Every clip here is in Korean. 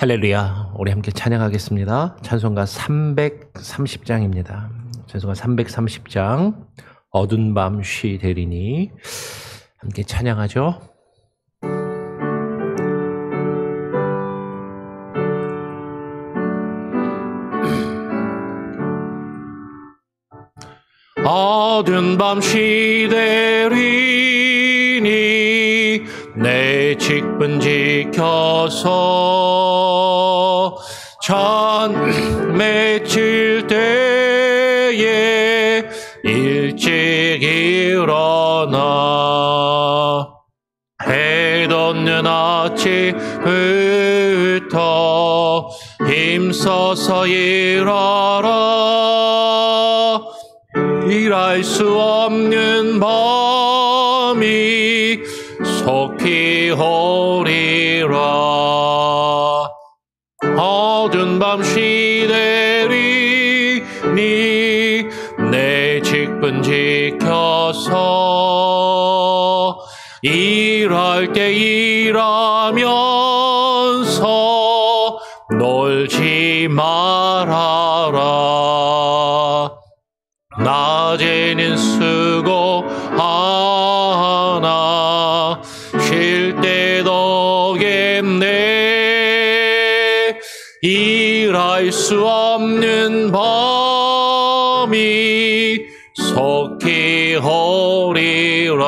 할렐루야. 우리 함께 찬양하겠습니다. 찬송가 330장입니다. 찬송가 330장 어두운 밤 쉬 되리니 함께 찬양하죠. 어두운 밤 쉬 되리니 내 직분 지켜서 전 맺힐 때에 일찍 일어나 해 돋는 아침부터 힘써서 일하라. 일할 수 없는 밤이 속히 오리라. 어두운 밤 쉬 되리니 내 직분 지켜서 일할 때 일하면서 놀지 말아라. 낮에는 수고하나 쉴 때도 겠네. 일할 수 없는 밤이 속히 오리라.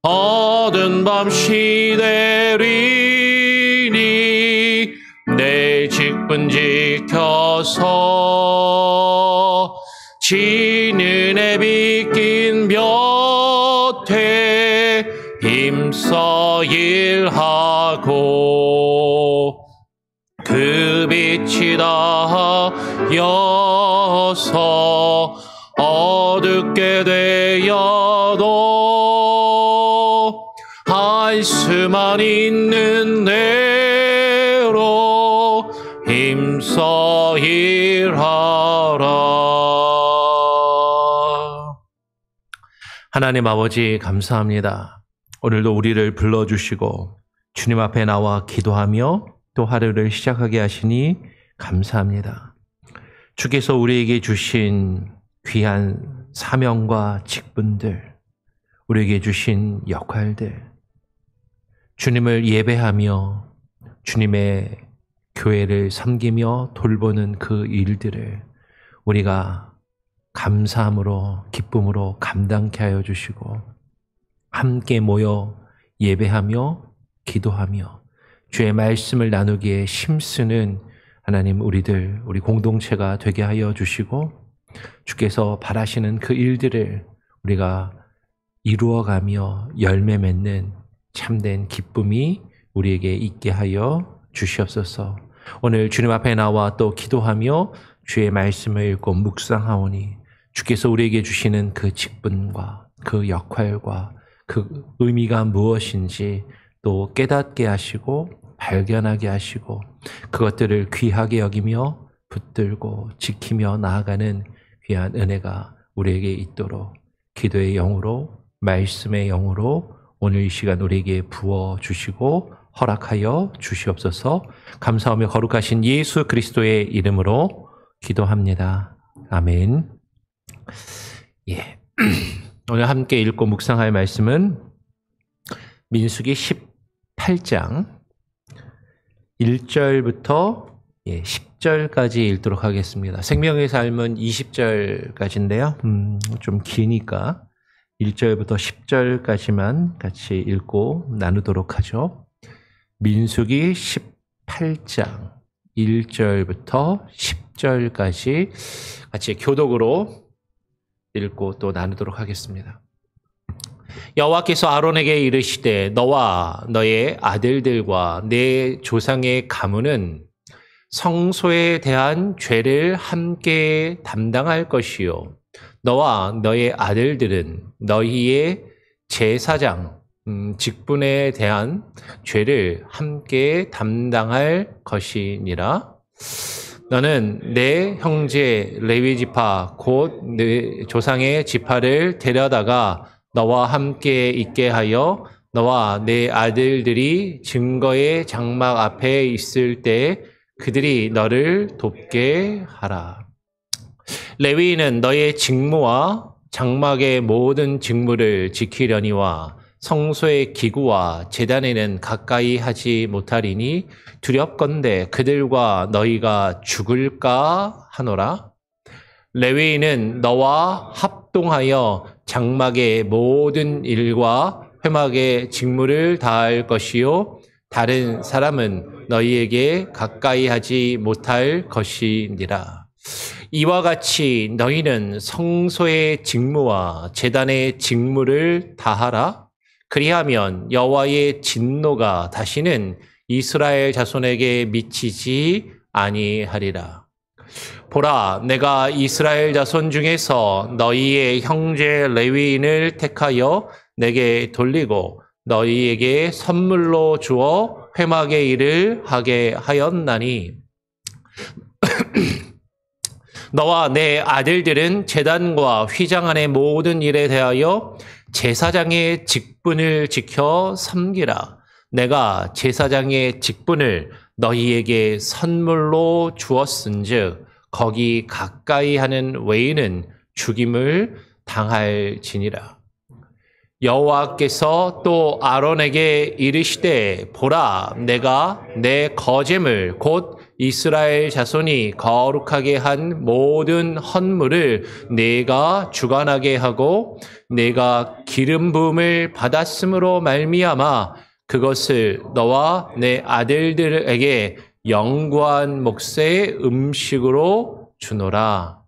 어두운 밤 쉬 되리니 내 직분 지켜서 지는 해 비낀 볕에 힘써 일하고 그 빛이 닿아서 어둡게 되어도 할 수만 있는 대로 힘써 일하라. 하나님 아버지 감사합니다. 오늘도 우리를 불러주시고 주님 앞에 나와 기도하며 또 하루를 시작하게 하시니 감사합니다. 주께서 우리에게 주신 귀한 사명과 직분들, 우리에게 주신 역할들, 주님을 예배하며 주님의 교회를 섬기며 돌보는 그 일들을 우리가 감사함으로 기쁨으로 감당케 하여 주시고 함께 모여 예배하며 기도하며 주의 말씀을 나누기에 힘쓰는 하나님 우리 공동체가 되게 하여 주시고 주께서 바라시는 그 일들을 우리가 이루어가며 열매 맺는 참된 기쁨이 우리에게 있게 하여 주시옵소서. 오늘 주님 앞에 나와 또 기도하며 주의 말씀을 읽고 묵상하오니 주께서 우리에게 주시는 그 직분과 그 역할과 그 의미가 무엇인지 또 깨닫게 하시고 발견하게 하시고 그것들을 귀하게 여기며 붙들고 지키며 나아가는 귀한 은혜가 우리에게 있도록 기도의 영으로 말씀의 영으로 오늘 이 시간 우리에게 부어주시고 허락하여 주시옵소서. 감사하며 거룩하신 예수 그리스도의 이름으로 기도합니다. 아멘. 예. 오늘 함께 읽고 묵상할 말씀은 민수기 18장 1절부터 10절까지 읽도록 하겠습니다. 생명의 삶은 20절까지인데요. 좀 기니까 1절부터 10절까지만 같이 읽고 나누도록 하죠. 민수기 18장 1절부터 10절까지 같이 교독으로 읽고 또 나누도록 하겠습니다. 여호와께서 아론에게 이르시되 너와 너의 아들들과 내 조상의 가문은 성소에 대한 죄를 함께 담당할 것이요 너와 너의 아들들은 너희의 제사장 직분에 대한 죄를 함께 담당할 것이니라. 너는 내 형제 레위 지파 곧 내 조상의 지파를 데려다가 너와 함께 있게 하여 너와 내 아들들이 증거의 장막 앞에 있을 때 그들이 너를 돕게 하라. 레위인은 너의 직무와 장막의 모든 직무를 지키려니와 성소의 기구와 제단에는 가까이 하지 못하리니 두렵건대 그들과 너희가 죽을까 하노라. 레위인은 너와 합동하여 장막의 모든 일과 회막의 직무를 다할 것이요 다른 사람은 너희에게 가까이 하지 못할 것이니라. 이와 같이 너희는 성소의 직무와 제단의 직무를 다하라. 그리하면 여호와의 진노가 다시는 이스라엘 자손에게 미치지 아니하리라. 보라, 내가 이스라엘 자손 중에서 너희의 형제 레위인을 택하여 내게 돌리고 너희에게 선물로 주어 회막의 일을 하게 하였나니 너와 내 아들들은 제단과 휘장 안의 모든 일에 대하여 제사장의 직분을 지켜 섬기라. 내가 제사장의 직분을 너희에게 선물로 주었은즉 거기 가까이 하는 외인은 죽임을 당할지니라. 여호와께서 또 아론에게 이르시되 보라, 내가 내 거제물 곧 이스라엘 자손이 거룩하게 한 모든 헌물을 내가 주관하게 하고 내가 기름 부음을 받았으므로 말미암아 그것을 너와 내 아들들에게 영구한 몫의 음식으로 주노라.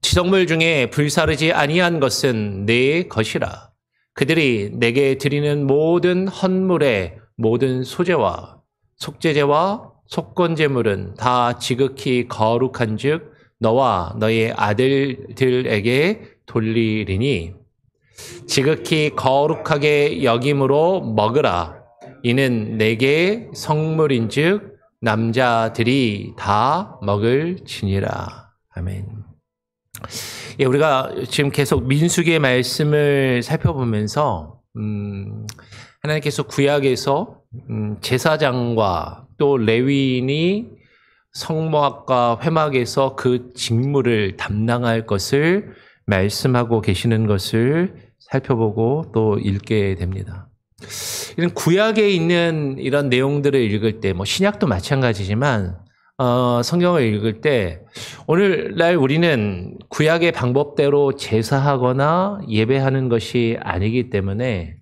지성물 중에 불사르지 아니한 것은 내 것이라. 그들이 내게 드리는 모든 헌물의 모든 소제와 속제제와 속건제물은 다 지극히 거룩한즉 너와 너의 아들들에게 돌리리니 지극히 거룩하게 여김으로 먹으라. 이는 내게 성물인즉 남자들이 다 먹을지니라. 아멘. 예, 우리가 지금 계속 민수기의 말씀을 살펴보면서 하나님께서 구약에서 제사장과 또 레위인이 성막과 회막에서 그 직무를 담당할 것을 말씀하고 계시는 것을 살펴보고 또 읽게 됩니다. 이런 구약에 있는 이런 내용들을 읽을 때, 신약도 마찬가지지만 성경을 읽을 때 오늘날 우리는 구약의 방법대로 제사하거나 예배하는 것이 아니기 때문에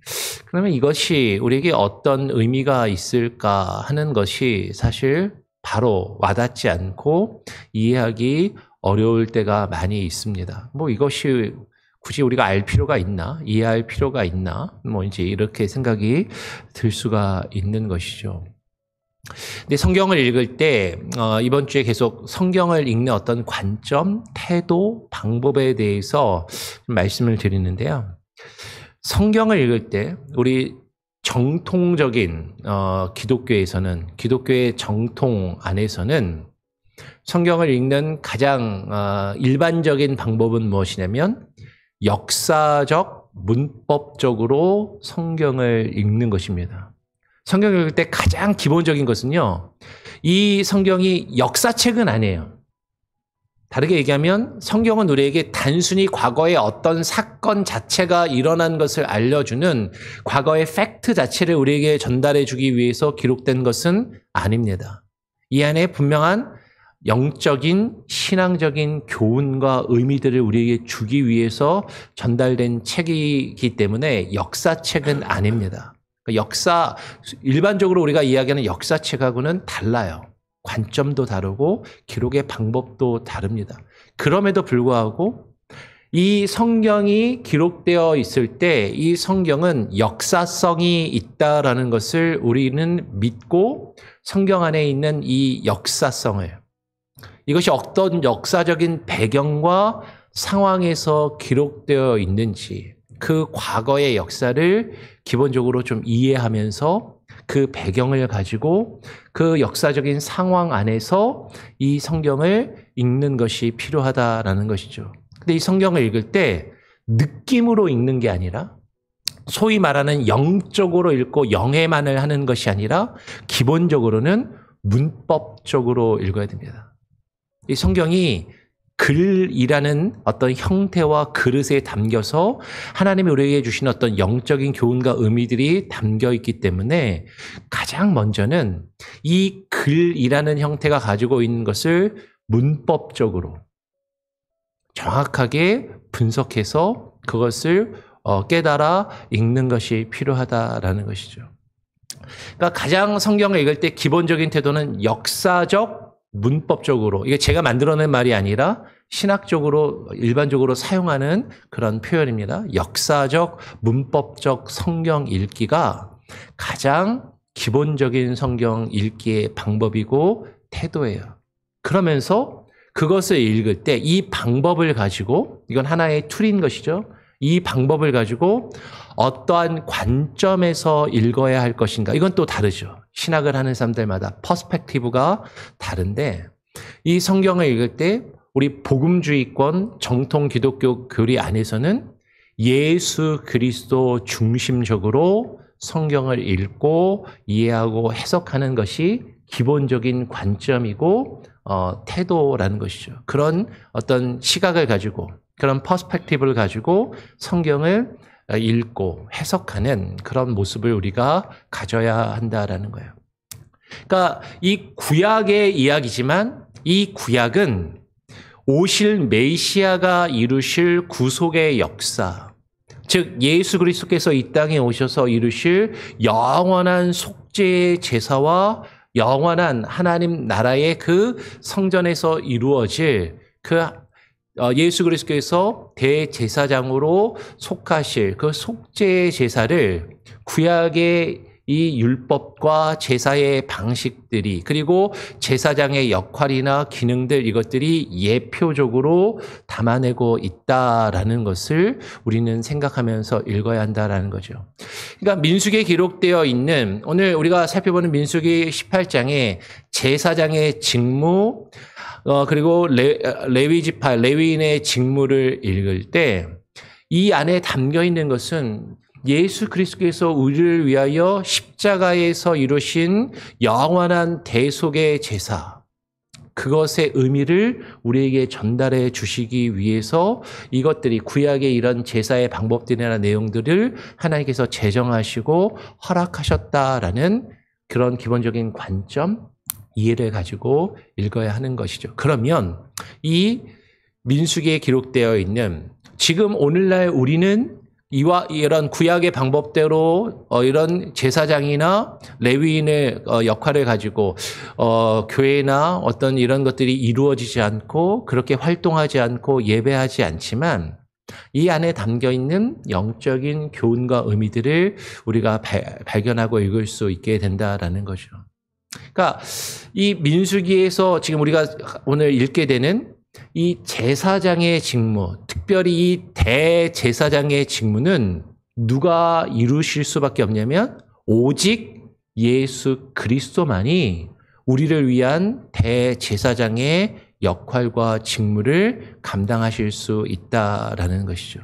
그러면 이것이 우리에게 어떤 의미가 있을까 하는 것이 사실 바로 와닿지 않고 이해하기 어려울 때가 많이 있습니다. 이것이 굳이 우리가 알 필요가 있나? 이해할 필요가 있나? 이제 이렇게 생각이 들 수가 있는 것이죠. 근데 성경을 읽을 때 이번 주에 계속 성경을 읽는 어떤 관점, 태도, 방법에 대해서 말씀을 드리는데요. 성경을 읽을 때 우리 정통적인 기독교에서는 기독교의 정통 안에서는 성경을 읽는 가장 일반적인 방법은 무엇이냐면 역사적, 문법적으로 성경을 읽는 것입니다. 성경을 읽을 때 가장 기본적인 것은요, 이 성경이 역사책은 아니에요. 다르게 얘기하면 성경은 우리에게 단순히 과거의 어떤 사건 자체가 일어난 것을 알려주는 과거의 팩트 자체를 우리에게 전달해 주기 위해서 기록된 것은 아닙니다. 이 안에 분명한 영적인 신앙적인 교훈과 의미들을 우리에게 주기 위해서 전달된 책이기 때문에 역사책은 아닙니다. 일반적으로 우리가 이야기하는 역사책하고는 달라요. 관점도 다르고 기록의 방법도 다릅니다. 그럼에도 불구하고 이 성경이 기록되어 있을 때 이 성경은 역사성이 있다라는 것을 우리는 믿고 성경 안에 있는 이 역사성을 이것이 어떤 역사적인 배경과 상황에서 기록되어 있는지 그 과거의 역사를 기본적으로 좀 이해하면서 그 배경을 가지고 그 역사적인 상황 안에서 이 성경을 읽는 것이 필요하다라는 것이죠. 근데 이 성경을 읽을 때 느낌으로 읽는 게 아니라 소위 말하는 영적으로 읽고 영해만을 하는 것이 아니라 기본적으로는 문법적으로 읽어야 됩니다. 이 성경이 글이라는 어떤 형태와 그릇에 담겨서 하나님이 우리에게 주신 어떤 영적인 교훈과 의미들이 담겨 있기 때문에 가장 먼저는 이 글이라는 형태가 가지고 있는 것을 문법적으로 정확하게 분석해서 그것을 깨달아 읽는 것이 필요하다라는 것이죠. 그러니까 가장 성경을 읽을 때 기본적인 태도는 역사적, 문법적으로, 이게 제가 만들어낸 말이 아니라 신학적으로 일반적으로 사용하는 그런 표현입니다. 역사적, 문법적 성경 읽기가 가장 기본적인 성경 읽기의 방법이고 태도예요. 그러면서 그것을 읽을 때 이 방법을 가지고, 이건 하나의 툴인 것이죠. 이 방법을 가지고 어떠한 관점에서 읽어야 할 것인가, 이건 또 다르죠. 신학을 하는 사람들마다 퍼스펙티브가 다른데, 이 성경을 읽을 때 우리 복음주의권 정통 기독교 교리 안에서는 예수 그리스도 중심적으로 성경을 읽고 이해하고 해석하는 것이 기본적인 관점이고 태도라는 것이죠. 그런 어떤 시각을 가지고, 그런 퍼스펙티브를 가지고 성경을 읽고 해석하는 그런 모습을 우리가 가져야 한다라는 거예요. 그러니까 이 구약의 이야기지만 이 구약은 오실 메시아가 이루실 구속의 역사, 즉 예수 그리스도께서 이 땅에 오셔서 이루실 영원한 속죄의 제사와 영원한 하나님 나라의 그 성전에서 이루어질 그 예수 그리스도께서 대제사장으로 속하실 그 속죄의 제사를 구약의 이 율법과 제사의 방식들이, 그리고 제사장의 역할이나 기능들, 이것들이 예표적으로 담아내고 있다라는 것을 우리는 생각하면서 읽어야 한다라는 거죠. 그러니까 민수기에 기록되어 있는, 오늘 우리가 살펴보는 민수기 18장에 제사장의 직무, 그리고 레위지파, 레위인의 직무를 읽을 때 이 안에 담겨 있는 것은 예수 그리스도께서 우리를 위하여 십자가에서 이루신 영원한 대속의 제사, 그것의 의미를 우리에게 전달해 주시기 위해서 이것들이 구약의 이런 제사의 방법들이나 내용들을 하나님께서 제정하시고 허락하셨다라는 그런 기본적인 관점, 이해를 가지고 읽어야 하는 것이죠. 그러면 이 민수기에 기록되어 있는, 지금 오늘날 우리는 이와 이런 구약의 방법대로 이런 제사장이나 레위인의 역할을 가지고 교회나 어떤 이런 것들이 이루어지지 않고 그렇게 활동하지 않고 예배하지 않지만 이 안에 담겨 있는 영적인 교훈과 의미들을 우리가 발견하고 읽을 수 있게 된다라는 거죠. 그러니까 이 민수기에서 지금 우리가 오늘 읽게 되는 이 제사장의 직무, 특별히 이 대제사장의 직무는 누가 이루실 수밖에 없냐면 오직 예수 그리스도만이 우리를 위한 대제사장의 역할과 직무를 감당하실 수 있다라는 것이죠.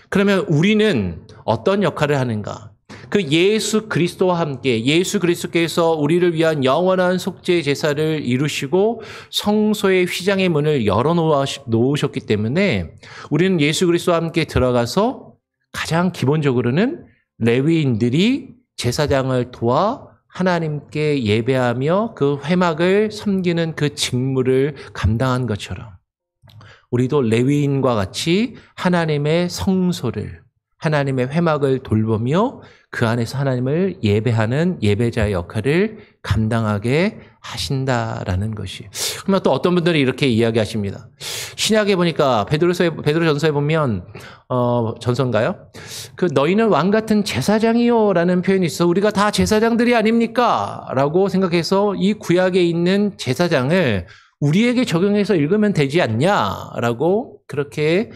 그러면 우리는 어떤 역할을 하는가? 그 예수 그리스도와 함께 예수 그리스도께서 우리를 위한 영원한 속죄 제사를 이루시고 성소의 휘장의 문을 열어 놓으셨기 때문에 우리는 예수 그리스도와 함께 들어가서 가장 기본적으로는 레위인들이 제사장을 도와 하나님께 예배하며 그 회막을 섬기는 그 직무를 감당한 것처럼 우리도 레위인과 같이 하나님의 성소를, 하나님의 회막을 돌보며 그 안에서 하나님을 예배하는 예배자의 역할을 감당하게 하신다라는 것이. 그러면 또 어떤 분들이 이렇게 이야기하십니다. 신약에 보니까 베드로전서에 보면 전서인가요? 그 너희는 왕 같은 제사장이요라는 표현이 있어. 우리가 다 제사장들이 아닙니까?라고 생각해서 이 구약에 있는 제사장을 우리에게 적용해서 읽으면 되지 않냐라고 그렇게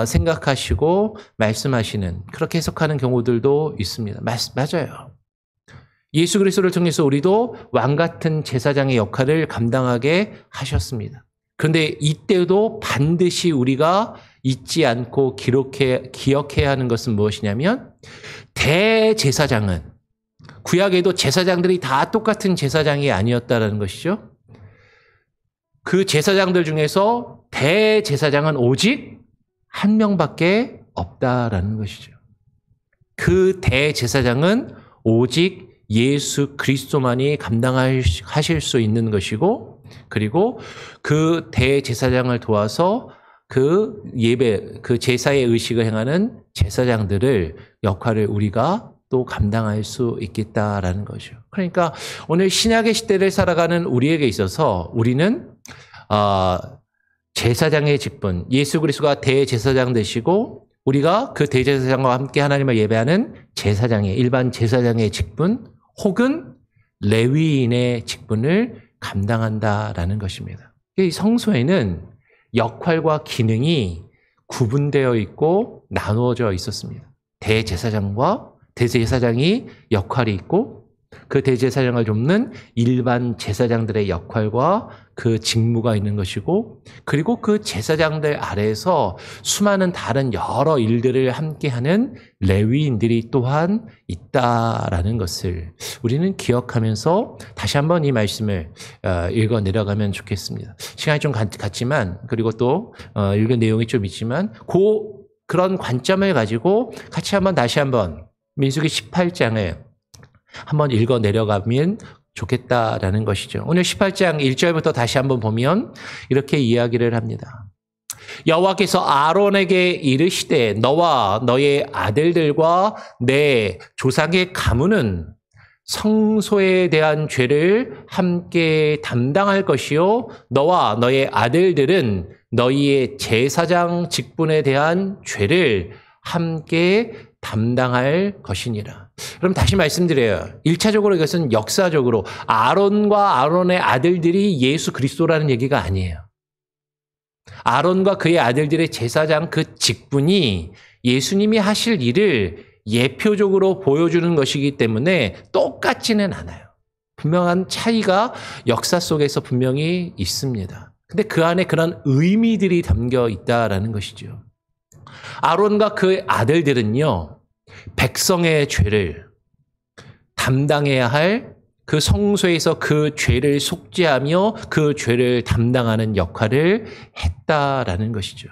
생각하시고 말씀하시는, 그렇게 해석하는 경우들도 있습니다. 맞아요. 예수 그리스도를 통해서 우리도 왕 같은 제사장의 역할을 감당하게 하셨습니다. 그런데 이때도 반드시 우리가 잊지 않고 기억해야 하는 것은 무엇이냐면 대제사장은 구약에도 제사장들이 다 똑같은 제사장이 아니었다라는 것이죠. 그 제사장들 중에서 대제사장은 오직 한 명밖에 없다라는 것이죠. 그 대제사장은 오직 예수 그리스도만이 감당하실 수 있는 것이고, 그리고 그 대제사장을 도와서 그 예배, 그 제사의 의식을 행하는 제사장들을 역할을 우리가 또 감당할 수 있겠다라는 거죠. 그러니까 오늘 신약의 시대를 살아가는 우리에게 있어서 우리는 제사장의 직분, 예수 그리스도가 대제사장 되시고 우리가 그 대제사장과 함께 하나님을 예배하는 제사장의 일반 제사장의 직분 혹은 레위인의 직분을 감당한다라는 것입니다. 이 성소에는 역할과 기능이 구분되어 있고 나누어져 있었습니다. 대제사장이 역할이 있고 그 대제사장을 돕는 일반 제사장들의 역할과 그 직무가 있는 것이고, 그리고 그 제사장들 아래에서 수많은 다른 여러 일들을 함께하는 레위인들이 또한 있다라는 것을 우리는 기억하면서 다시 한번 이 말씀을 읽어 내려가면 좋겠습니다. 시간이 좀 갔지만, 그리고 또 읽은 내용이 좀 있지만 그런 관점을 가지고 같이 다시 한번 민수기 18장을 한번 읽어 내려가면 좋겠다라는 것이죠. 오늘 18장 1절부터 다시 한번 보면 이렇게 이야기를 합니다. 여호와께서 아론에게 이르시되 너와 너의 아들들과 내 조상의 가문은 성소에 대한 죄를 함께 담당할 것이요 너와 너의 아들들은 너희의 제사장 직분에 대한 죄를 함께 담당할 것이니라. 그럼 다시 말씀드려요. 1차적으로 이것은 역사적으로 아론과 아론의 아들들이 예수 그리스도라는 얘기가 아니에요. 아론과 그의 아들들의 제사장 그 직분이 예수님이 하실 일을 예표적으로 보여주는 것이기 때문에 똑같지는 않아요. 분명한 차이가 역사 속에서 분명히 있습니다. 근데 그 안에 그런 의미들이 담겨 있다라는 것이죠. 아론과 그 아들들은요, 백성의 죄를 담당해야 할 그 성소에서 그 죄를 속죄하며 그 죄를 담당하는 역할을 했다라는 것이죠.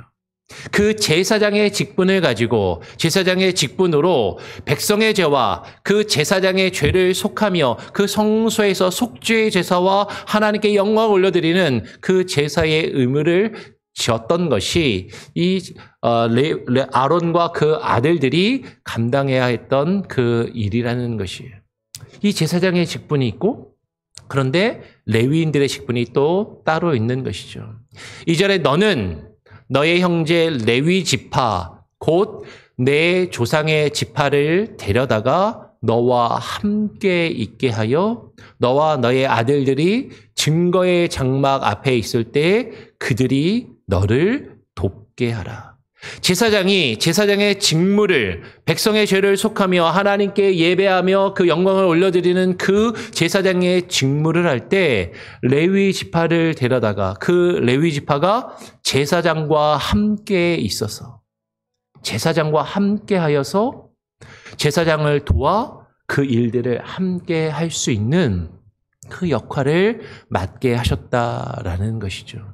그 제사장의 직분을 가지고 제사장의 직분으로 백성의 죄와 그 제사장의 죄를 속하며 그 성소에서 속죄의 제사와 하나님께 영광을 올려드리는 그 제사의 의무를 지었던 것이 이 아론과 그 아들들이 감당해야 했던 그 일이라는 것이에요. 이 제사장의 직분이 있고 그런데 레위인들의 직분이 또 따로 있는 것이죠. 2절에 너는 너의 형제 레위 지파 곧 내 조상의 지파를 데려다가 너와 함께 있게 하여 너와 너의 아들들이 증거의 장막 앞에 있을 때 그들이 너를 돕게 하라. 제사장이 제사장의 직무를 백성의 죄를 속하며 하나님께 예배하며 그 영광을 올려드리는 그 제사장의 직무를 할 때 레위 지파를 데려다가 그 레위 지파가 제사장과 함께 있어서 제사장과 함께 하여서 제사장을 도와 그 일들을 함께 할 수 있는 그 역할을 맡게 하셨다라는 것이죠.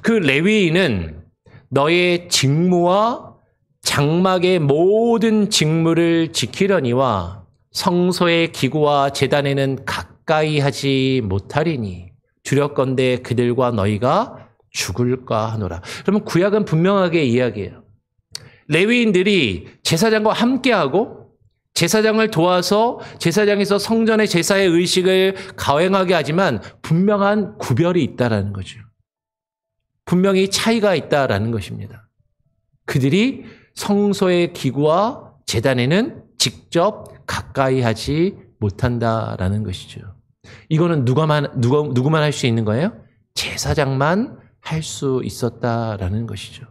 그 레위인은 너의 직무와 장막의 모든 직무를 지키려니와 성소의 기구와 제단에는 가까이 하지 못하리니 두렵건대 그들과 너희가 죽을까 하노라. 그러면 구약은 분명하게 이야기해요. 레위인들이 제사장과 함께하고 제사장을 도와서 제사장에서 성전의 제사의 의식을 가행하게 하지만 분명한 구별이 있다라는 거죠. 분명히 차이가 있다라는 것입니다. 그들이 성소의 기구와 제단에는 직접 가까이 하지 못한다라는 것이죠. 이거는 누구만 할 수 있는 거예요? 제사장만 할 수 있었다라는 것이죠.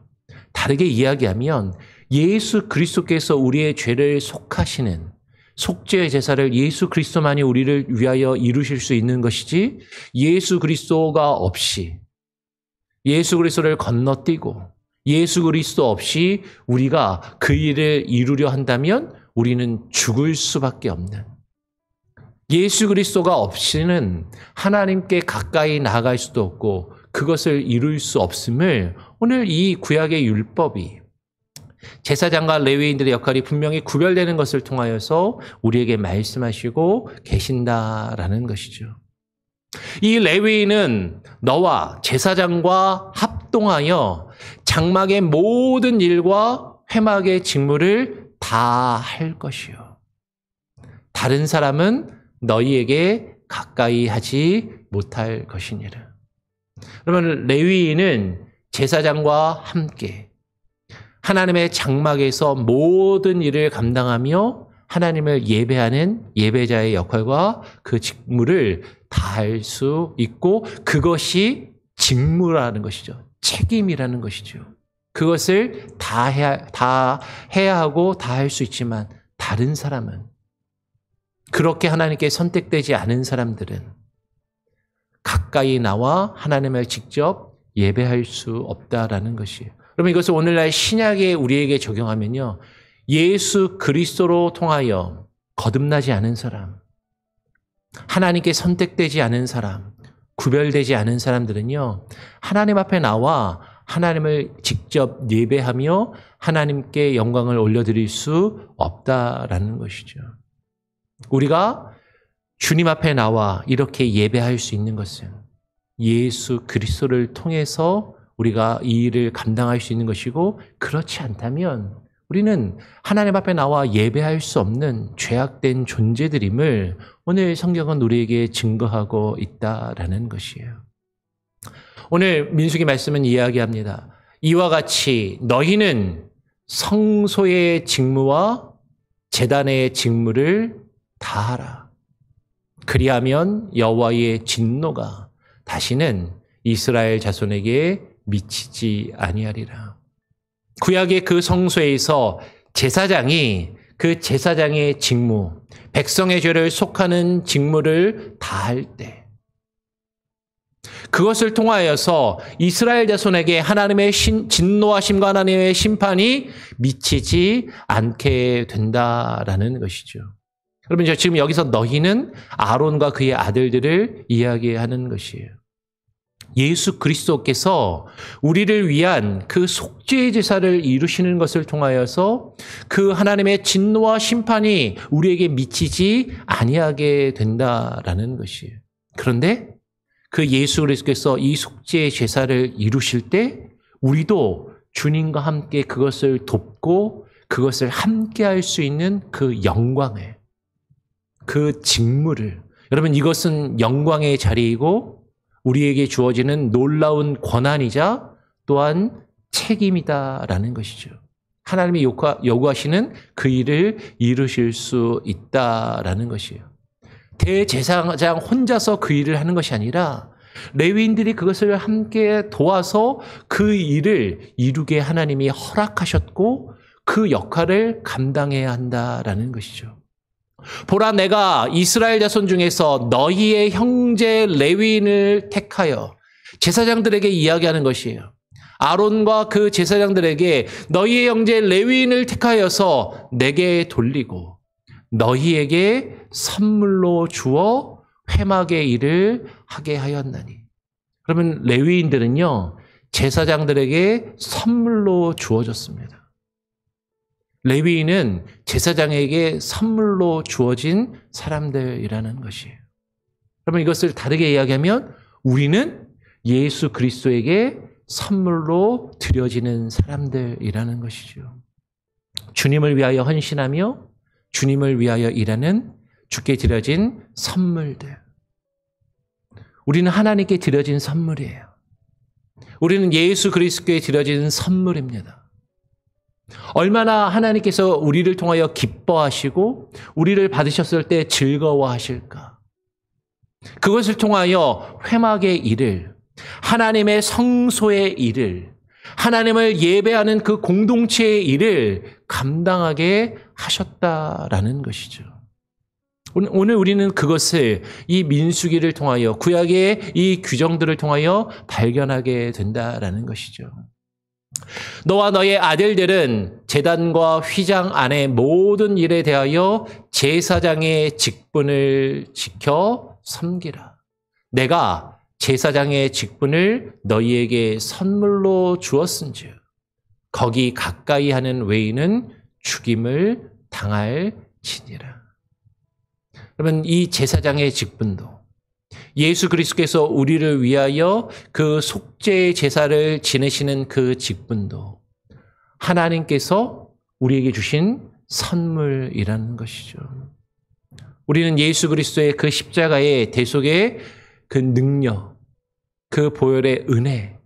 다르게 이야기하면 예수 그리스도께서 우리의 죄를 속하시는 속죄의 제사를 예수 그리스도만이 우리를 위하여 이루실 수 있는 것이지 예수 그리스도가 없이 예수 그리스도를 건너뛰고 예수 그리스도 없이 우리가 그 일을 이루려 한다면 우리는 죽을 수밖에 없는, 예수 그리스도가 없이는 하나님께 가까이 나아갈 수도 없고 그것을 이룰 수 없음을 오늘 이 구약의 율법이, 제사장과 레위인들의 역할이 분명히 구별되는 것을 통하여서 우리에게 말씀하시고 계신다라는 것이죠. 이 레위인은 너와 제사장과 합동하여 장막의 모든 일과 회막의 직무를 다 할 것이요. 다른 사람은 너희에게 가까이 하지 못할 것이니라. 그러면 레위인은 제사장과 함께 하나님의 장막에서 모든 일을 감당하며 하나님을 예배하는 예배자의 역할과 그 직무를 다 할 수 있고, 그것이 직무라는 것이죠. 책임이라는 것이죠. 그것을 다 해야 하고 다 할 수 있지만 다른 사람은, 그렇게 하나님께 선택되지 않은 사람들은 가까이 나와 하나님을 직접 예배할 수 없다라는 것이에요. 그러면 이것을 오늘날 신약에 우리에게 적용하면요, 예수 그리스도로 통하여 거듭나지 않은 사람, 하나님께 선택되지 않은 사람, 구별되지 않은 사람들은요, 하나님 앞에 나와 하나님을 직접 예배하며 하나님께 영광을 올려드릴 수 없다라는 것이죠. 우리가 주님 앞에 나와 이렇게 예배할 수 있는 것은 예수 그리스도를 통해서 우리가 이 일을 감당할 수 있는 것이고, 그렇지 않다면 우리는 하나님 앞에 나와 예배할 수 없는 죄악된 존재들임을 오늘 성경은 우리에게 증거하고 있다라는 것이에요. 오늘 민수기 말씀은 이야기합니다. 이와 같이 너희는 성소의 직무와 제단의 직무를 다하라. 그리하면 여호와의 진노가 다시는 이스라엘 자손에게 미치지 아니하리라. 구약의 그 성소에서 제사장이 그 제사장의 직무, 백성의 죄를 속하는 직무를 다할 때, 그것을 통하여서 이스라엘 자손에게 하나님의 진노하심과 하나님의 심판이 미치지 않게 된다라는 것이죠. 여러분, 지금 여기서 너희는 아론과 그의 아들들을 이야기하는 것이에요. 예수 그리스도께서 우리를 위한 그 속죄의 제사를 이루시는 것을 통하여서 그 하나님의 진노와 심판이 우리에게 미치지 아니하게 된다라는 것이에요. 그런데 그 예수 그리스도께서 이 속죄의 제사를 이루실 때 우리도 주님과 함께 그것을 돕고 그것을 함께 할 수 있는 그 영광을, 그 직무를, 여러분, 이것은 영광의 자리이고 우리에게 주어지는 놀라운 권한이자 또한 책임이다라는 것이죠. 하나님이 요구하시는 그 일을 이루실 수 있다라는 것이에요. 대제사장 혼자서 그 일을 하는 것이 아니라 레위인들이 그것을 함께 도와서 그 일을 이루게 하나님이 허락하셨고 그 역할을 감당해야 한다라는 것이죠. 보라, 내가 이스라엘 자손 중에서 너희의 형제 레위인을 택하여, 제사장들에게 이야기하는 것이에요. 아론과 그 제사장들에게 너희의 형제 레위인을 택하여서 내게 돌리고 너희에게 선물로 주어 회막의 일을 하게 하였나니. 그러면 레위인들은요, 제사장들에게 선물로 주어졌습니다. 레위인은 제사장에게 선물로 주어진 사람들이라는 것이에요. 그러면 이것을 다르게 이야기하면 우리는 예수 그리스도에게 선물로 드려지는 사람들이라는 것이죠. 주님을 위하여 헌신하며 주님을 위하여 일하는 주께 드려진 선물들. 우리는 하나님께 드려진 선물이에요. 우리는 예수 그리스도께 드려진 선물입니다. 얼마나 하나님께서 우리를 통하여 기뻐하시고 우리를 받으셨을 때 즐거워하실까. 그것을 통하여 회막의 일을, 하나님의 성소의 일을, 하나님을 예배하는 그 공동체의 일을 감당하게 하셨다라는 것이죠. 오늘 우리는 그것을 이 민수기를 통하여, 구약의 이 규정들을 통하여 발견하게 된다라는 것이죠. 너와 너의 아들들은 제단과 휘장 안의 모든 일에 대하여 제사장의 직분을 지켜 섬기라. 내가 제사장의 직분을 너희에게 선물로 주었은즉 거기 가까이 하는 외인은 죽임을 당할지니라. 여러분, 이 제사장의 직분도 예수 그리스도께서 우리를 위하여 그 속죄의 제사를 지내시는 그 직분도 하나님께서 우리에게 주신 선물이라는 것이죠. 우리는 예수 그리스도의 그 십자가의 대속의 그 능력, 그 보혈의 은혜,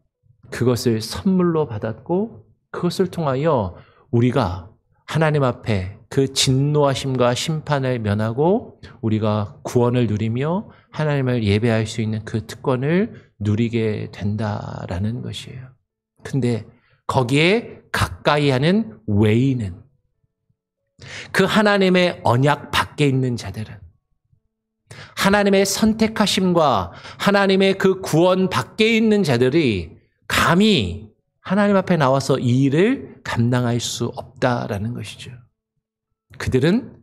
그것을 선물로 받았고 그것을 통하여 우리가 하나님 앞에 그 진노하심과 심판을 면하고 우리가 구원을 누리며 하나님을 예배할 수 있는 그 특권을 누리게 된다라는 것이에요. 근데 거기에 가까이 하는 외인은, 그 하나님의 언약 밖에 있는 자들은, 하나님의 선택하심과 하나님의 그 구원 밖에 있는 자들이 감히 하나님 앞에 나와서 이 일을 감당할 수 없다라는 것이죠. 그들은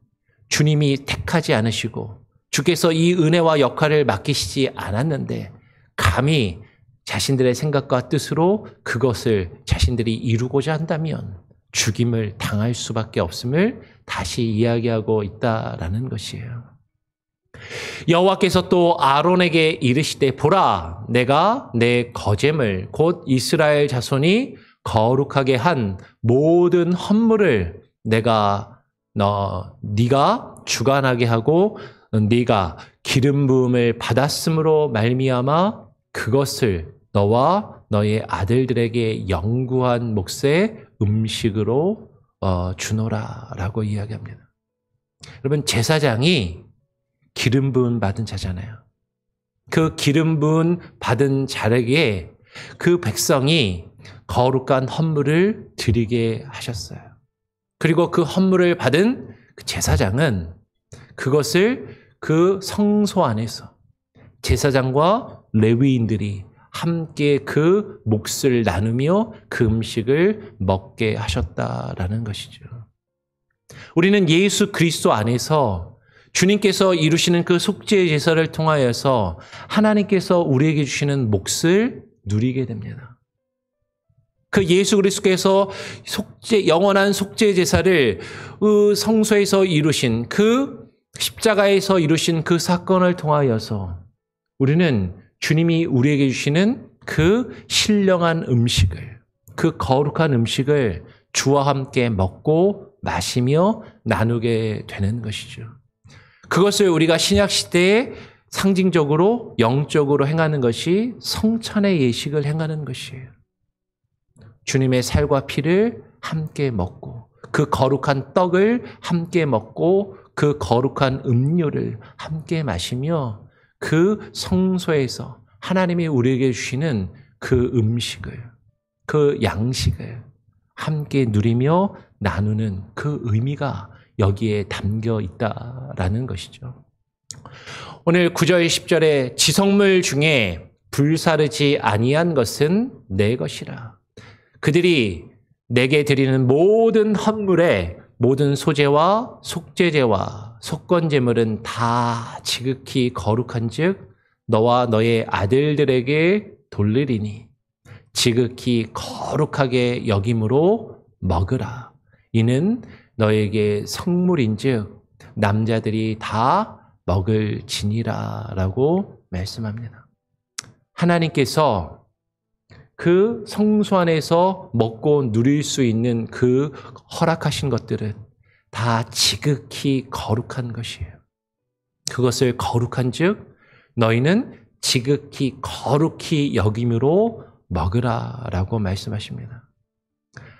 주님이 택하지 않으시고 주께서 이 은혜와 역할을 맡기시지 않았는데 감히 자신들의 생각과 뜻으로 그것을 자신들이 이루고자 한다면 죽임을 당할 수밖에 없음을 다시 이야기하고 있다라는 것이에요. 여호와께서 또 아론에게 이르시되 보라, 내가 내 거젬을 곧 이스라엘 자손이 거룩하게 한 모든 헌물을 내가 네가 주관하게 하고 네가 기름 부음을 받았음으로 말미암아 그것을 너와 너의 아들들에게 영구한 몫의 음식으로 주노라라고 이야기합니다. 여러분, 제사장이 기름 부음 받은 자잖아요. 그 기름 부음 받은 자에게 그 백성이 거룩한 헌물을 드리게 하셨어요. 그리고 그 헌물을 받은 그 제사장은 그것을 그 성소 안에서 제사장과 레위인들이 함께 그 몫을 나누며 그 음식을 먹게 하셨다라는 것이죠. 우리는 예수 그리스도 안에서 주님께서 이루시는 그 속죄의 제사를 통하여서 하나님께서 우리에게 주시는 몫을 누리게 됩니다. 그 예수 그리스도께서 영원한 속죄의 제사를 그 성소에서 이루신, 그 십자가에서 이루신 그 사건을 통하여서 우리는 주님이 우리에게 주시는 그 신령한 음식을, 그 거룩한 음식을 주와 함께 먹고 마시며 나누게 되는 것이죠. 그것을 우리가 신약 시대에 상징적으로 영적으로 행하는 것이 성찬의 예식을 행하는 것이에요. 주님의 살과 피를 함께 먹고 그 거룩한 떡을 함께 먹고 그 거룩한 음료를 함께 마시며 그 성소에서 하나님이 우리에게 주시는 그 음식을, 그 양식을 함께 누리며 나누는 그 의미가 여기에 담겨 있다라는 것이죠. 오늘 9절 10절에 지성물 중에 불사르지 아니한 것은 내 것이라. 그들이 내게 드리는 모든 헌물에 모든 소제와 속죄제와 속건제물은 다 지극히 거룩한즉 너와 너의 아들들에게 돌리리니 지극히 거룩하게 여김으로 먹으라. 이는 너에게 성물인즉 남자들이 다 먹을지니라라고 말씀합니다. 하나님께서 그 성소 안에서 먹고 누릴 수 있는 그 허락하신 것들은 다 지극히 거룩한 것이에요. 그것을 거룩한즉 너희는 지극히 거룩히 여김으로 먹으라라고 말씀하십니다.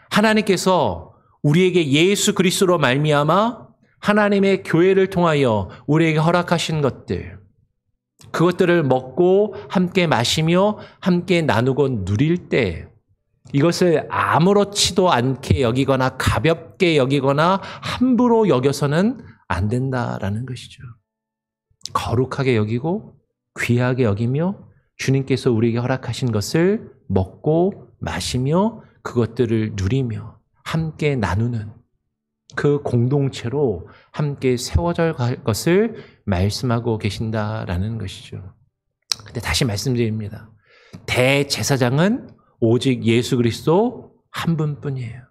하나님께서 우리에게 예수 그리스도로 말미암아 하나님의 교회를 통하여 우리에게 허락하신 것들, 그것들을 먹고 함께 마시며 함께 나누고 누릴 때 이것을 아무렇지도 않게 여기거나 가볍게 여기거나 함부로 여겨서는 안 된다라는 것이죠. 거룩하게 여기고 귀하게 여기며 주님께서 우리에게 허락하신 것을 먹고 마시며 그것들을 누리며 함께 나누는 그 공동체로 함께 세워져 갈 것을 말씀하고 계신다라는 것이죠. 근데 다시 말씀드립니다. 대제사장은 오직 예수 그리스도 한 분뿐이에요.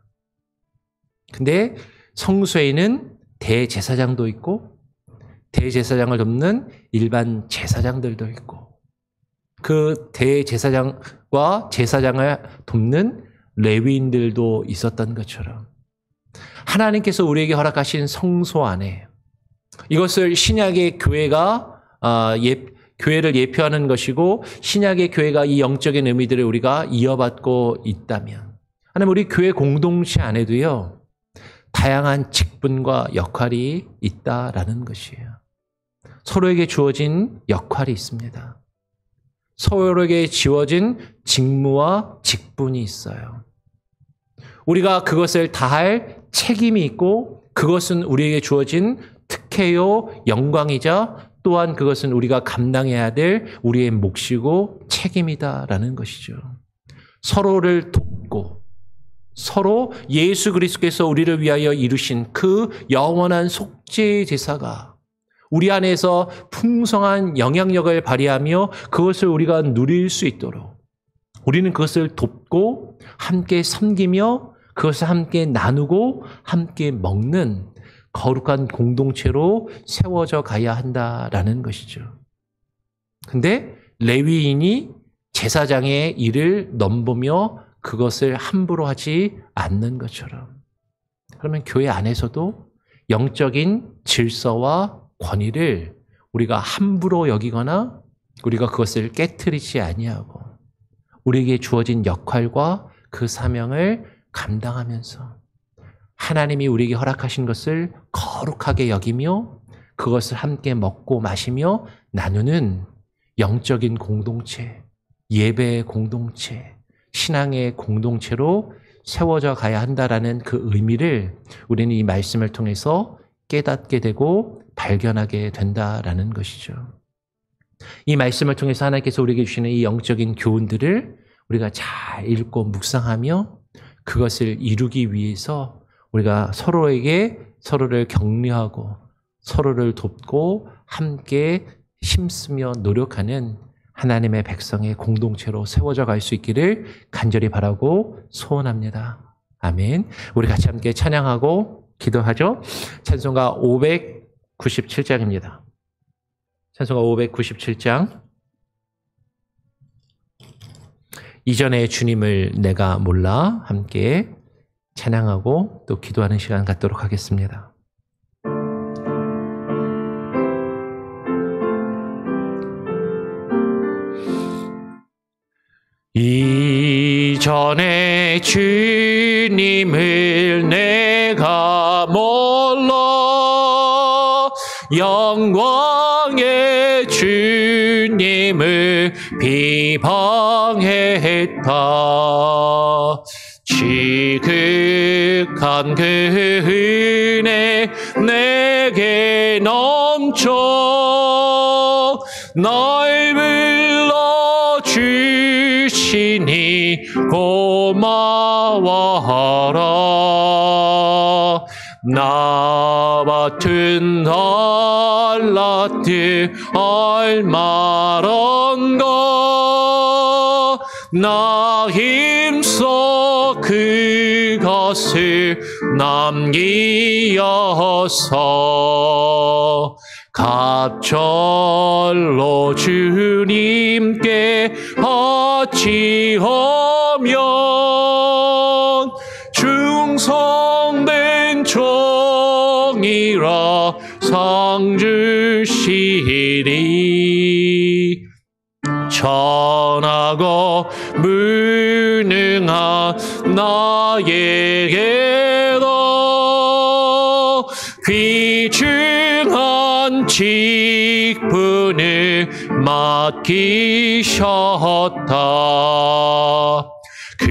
근데 성소에는 대제사장도 있고 대제사장을 돕는 일반 제사장들도 있고 그 대제사장과 제사장을 돕는 레위인들도 있었던 것처럼 하나님께서 우리에게 허락하신 성소 안에 이것을 신약의 교회가 교회를 예표하는 것이고 신약의 교회가 이 영적인 의미들을 우리가 이어받고 있다면 하나님 우리 교회 공동체 안에도요 다양한 직분과 역할이 있다라는 것이에요. 서로에게 주어진 역할이 있습니다. 서로에게 지워진 직무와 직분이 있어요. 우리가 그것을 다할 책임이 있고 그것은 우리에게 주어진 특혜요 영광이자 또한 그것은 우리가 감당해야 될 우리의 몫이고 책임이다라는 것이죠. 서로를 돕고 서로 예수 그리스도께서 우리를 위하여 이루신 그 영원한 속죄의 제사가 우리 안에서 풍성한 영향력을 발휘하며 그것을 우리가 누릴 수 있도록 우리는 그것을 돕고 함께 섬기며 그것을 함께 나누고 함께 먹는 거룩한 공동체로 세워져 가야 한다라는 것이죠. 근데 레위인이 제사장의 일을 넘보며 그것을 함부로 하지 않는 것처럼 그러면 교회 안에서도 영적인 질서와 권위를 우리가 함부로 여기거나 우리가 그것을 깨트리지 아니하고 우리에게 주어진 역할과 그 사명을 감당하면서 하나님이 우리에게 허락하신 것을 거룩하게 여기며 그것을 함께 먹고 마시며 나누는 영적인 공동체, 예배의 공동체, 신앙의 공동체로 세워져 가야 한다라는 그 의미를 우리는 이 말씀을 통해서 깨닫게 되고 발견하게 된다라는 것이죠. 이 말씀을 통해서 하나님께서 우리에게 주시는 이 영적인 교훈들을 우리가 잘 읽고 묵상하며 그것을 이루기 위해서 우리가 서로를 격려하고 서로를 돕고 함께 힘쓰며 노력하는 하나님의 백성의 공동체로 세워져 갈 수 있기를 간절히 바라고 소원합니다. 아멘. 우리 같이 함께 찬양하고 기도하죠. 찬송가 597장입니다. 찬송가 597장. 이전에 주님을 내가 몰라 함께 찬양하고 또 기도하는 시간 갖도록 하겠습니다. 이전에 주님을 내가 몰라 영광의 주님을 비방했다. 지극한 그 은혜 내게 넘쳐 날 불러주시니 고마워하라. 나 같은 알라트 알마란가 나 힘써 그것을 남기어서 갑절로 주님께 바치하면 충성된 종이라 상 주시리. 전하고 무능한 나에게도 귀중한 직분을 맡기셨다. 그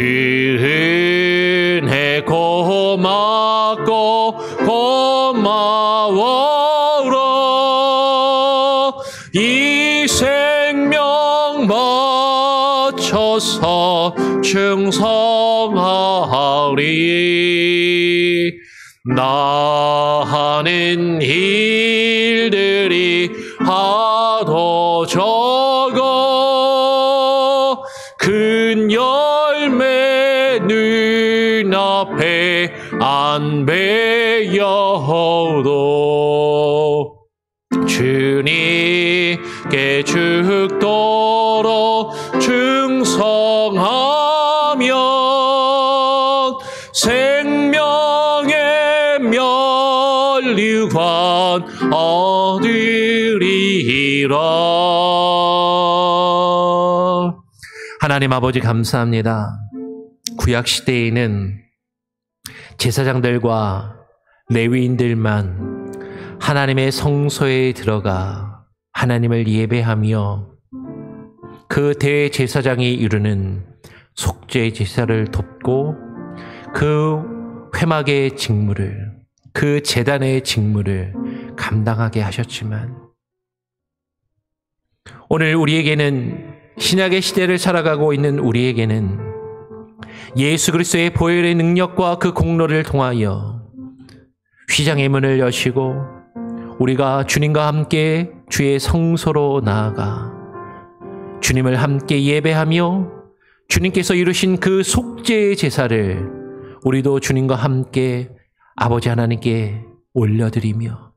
은혜 고맙고 고마워라. 이 생명 맞춰서 충성하리. 나 하는 일들이 하도 적어 큰 열매 눈앞에 안 배여도 주님께 죽도록 충성하면 생명의 면류관 얻으리라. 하나님 아버지 감사합니다. 구약시대에는 제사장들과 레위인들만 하나님의 성소에 들어가 하나님을 예배하며 그 대제사장이 이루는 속죄 제사를 돕고 그 회막의 직무를, 그 제단의 직무를 감당하게 하셨지만 오늘 우리에게는, 신약의 시대를 살아가고 있는 우리에게는 예수 그리스도의 보혈의 능력과 그 공로를 통하여 휘장의 문을 여시고 우리가 주님과 함께 주의 성소로 나아가 주님을 함께 예배하며 주님께서 이루신 그 속죄의 제사를 우리도 주님과 함께 아버지 하나님께 올려드리며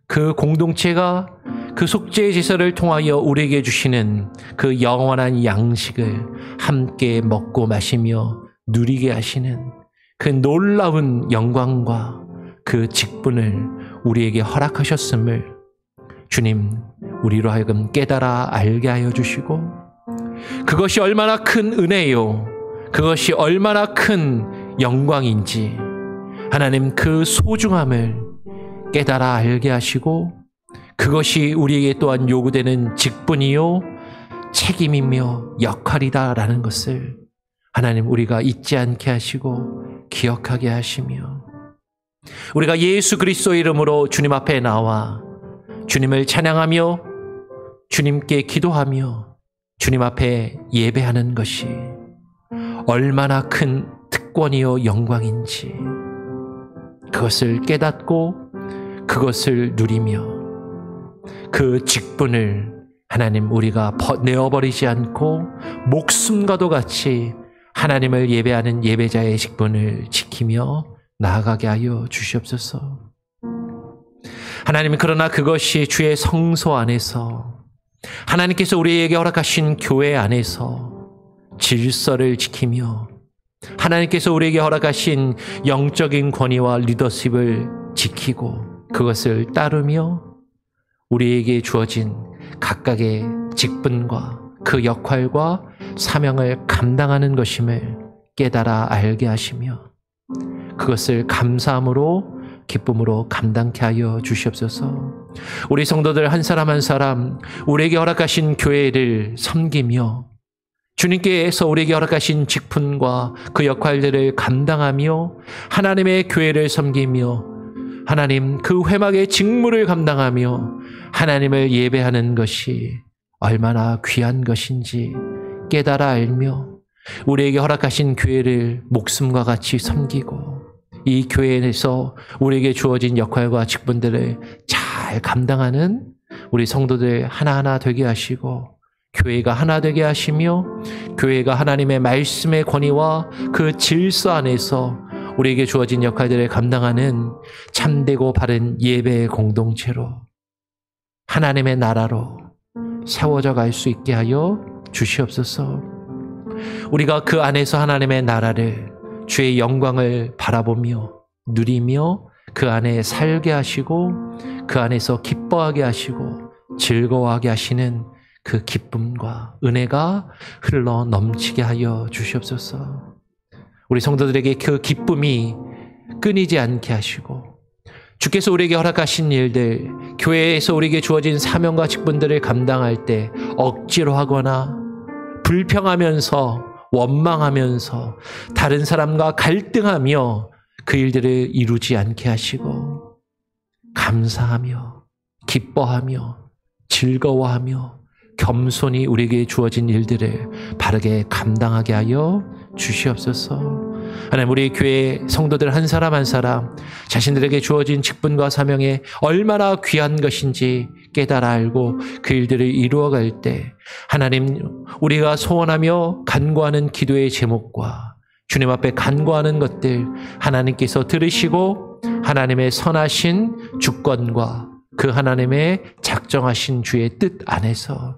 그 공동체가 그 속죄의 제사를 통하여 우리에게 주시는 그 영원한 양식을 함께 먹고 마시며 누리게 하시는 그 놀라운 영광과 그 직분을 우리에게 허락하셨음을 주님 우리로 하여금 깨달아 알게 하여 주시고 그것이 얼마나 큰 은혜요, 그것이 얼마나 큰 영광인지 하나님 그 소중함을 깨달아 알게 하시고 그것이 우리에게 또한 요구되는 직분이요 책임이며 역할이다라는 것을 하나님 우리가 잊지 않게 하시고 기억하게 하시며 우리가 예수 그리스도의 이름으로 주님 앞에 나와 주님을 찬양하며 주님께 기도하며 주님 앞에 예배하는 것이 얼마나 큰 특권이요 영광인지 그것을 깨닫고 그것을 누리며 그 직분을 하나님 우리가 내어버리지 않고 목숨과도 같이 하나님을 예배하는 예배자의 직분을 지키며 나아가게 하여 주시옵소서. 하나님, 그러나 그것이 주의 성소 안에서 하나님께서 우리에게 허락하신 교회 안에서 질서를 지키며 하나님께서 우리에게 허락하신 영적인 권위와 리더십을 지키고 그것을 따르며 우리에게 주어진 각각의 직분과 그 역할과 사명을 감당하는 것임을 깨달아 알게 하시며 그것을 감사함으로 기쁨으로 감당케 하여 주시옵소서. 우리 성도들 한 사람 한 사람 우리에게 허락하신 교회를 섬기며 주님께서 우리에게 허락하신 직분과 그 역할들을 감당하며 하나님의 교회를 섬기며 하나님 그 회막의 직무를 감당하며 하나님을 예배하는 것이 얼마나 귀한 것인지 깨달아 알며 우리에게 허락하신 교회를 목숨과 같이 섬기고 이 교회에서 우리에게 주어진 역할과 직분들을 잘 감당하는 우리 성도들 하나하나 되게 하시고 교회가 하나 되게 하시며 교회가 하나님의 말씀의 권위와 그 질서 안에서 우리에게 주어진 역할들을 감당하는 참되고 바른 예배의 공동체로 하나님의 나라로 세워져 갈 수 있게 하여 주시옵소서. 우리가 그 안에서 하나님의 나라를 주의 영광을 바라보며 누리며 그 안에 살게 하시고 그 안에서 기뻐하게 하시고 즐거워하게 하시는 그 기쁨과 은혜가 흘러 넘치게 하여 주시옵소서. 우리 성도들에게 그 기쁨이 끊이지 않게 하시고 주께서 우리에게 허락하신 일들, 교회에서 우리에게 주어진 사명과 직분들을 감당할 때 억지로 하거나 불평하면서 원망하면서 다른 사람과 갈등하며 그 일들을 이루지 않게 하시고 감사하며 기뻐하며 즐거워하며 겸손히 우리에게 주어진 일들을 바르게 감당하게 하여 주시옵소서. 하나님, 우리 교회 성도들 한 사람 한 사람 자신들에게 주어진 직분과 사명이 얼마나 귀한 것인지 깨달아 알고 그 일들을 이루어갈 때 하나님, 우리가 소원하며 간구하는 기도의 제목과 주님 앞에 간구하는 것들 하나님께서 들으시고 하나님의 선하신 주권과 그 하나님의 작정하신 주의 뜻 안에서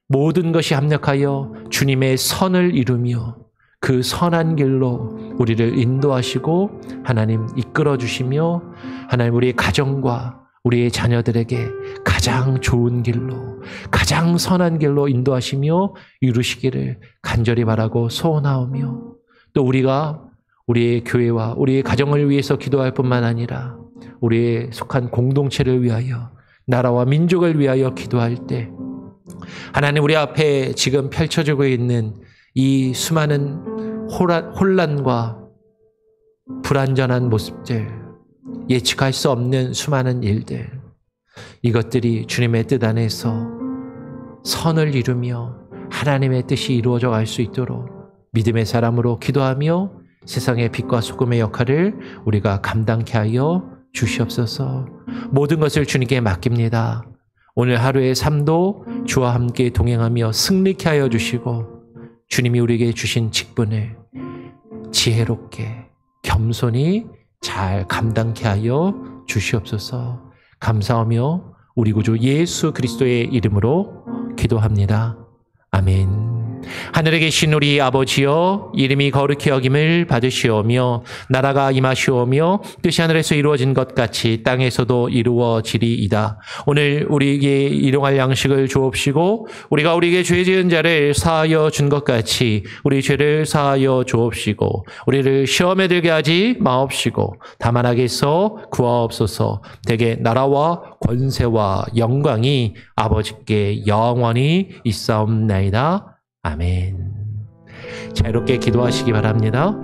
모든 것이 합력하여 주님의 선을 이루며 그 선한 길로 우리를 인도하시고 하나님 이끌어 주시며 하나님, 우리의 가정과 우리의 자녀들에게 가장 좋은 길로, 가장 선한 길로 인도하시며 이루시기를 간절히 바라고 소원하오며, 또 우리가 우리의 교회와 우리의 가정을 위해서 기도할 뿐만 아니라 우리의 속한 공동체를 위하여, 나라와 민족을 위하여 기도할 때 하나님, 우리 앞에 지금 펼쳐지고 있는 이 수많은 혼란과 불완전한 모습들, 예측할 수 없는 수많은 일들, 이것들이 주님의 뜻 안에서 선을 이루며 하나님의 뜻이 이루어져 갈 수 있도록 믿음의 사람으로 기도하며 세상의 빛과 소금의 역할을 우리가 감당케 하여 주시옵소서. 모든 것을 주님께 맡깁니다. 오늘 하루의 삶도 주와 함께 동행하며 승리케 하여 주시고 주님이 우리에게 주신 직분을 지혜롭게 겸손히 잘 감당케 하여 주시옵소서. 감사하며 우리 구주 예수 그리스도의 이름으로 기도합니다. 아멘. 하늘에 계신 우리 아버지여, 이름이 거룩히 여김을 받으시오며 나라가 임하시오며 뜻이 하늘에서 이루어진 것 같이 땅에서도 이루어지리이다. 오늘 우리에게 일용할 양식을 주옵시고 우리가 우리에게 죄 지은 자를 사하여 준 것 같이 우리 죄를 사하여 주옵시고 우리를 시험에 들게 하지 마옵시고 다만 악에서 구하옵소서. 대개 나라와 권세와 영광이 아버지께 영원히 있사옵나이다. 아멘. 자유롭게 기도하시기 바랍니다.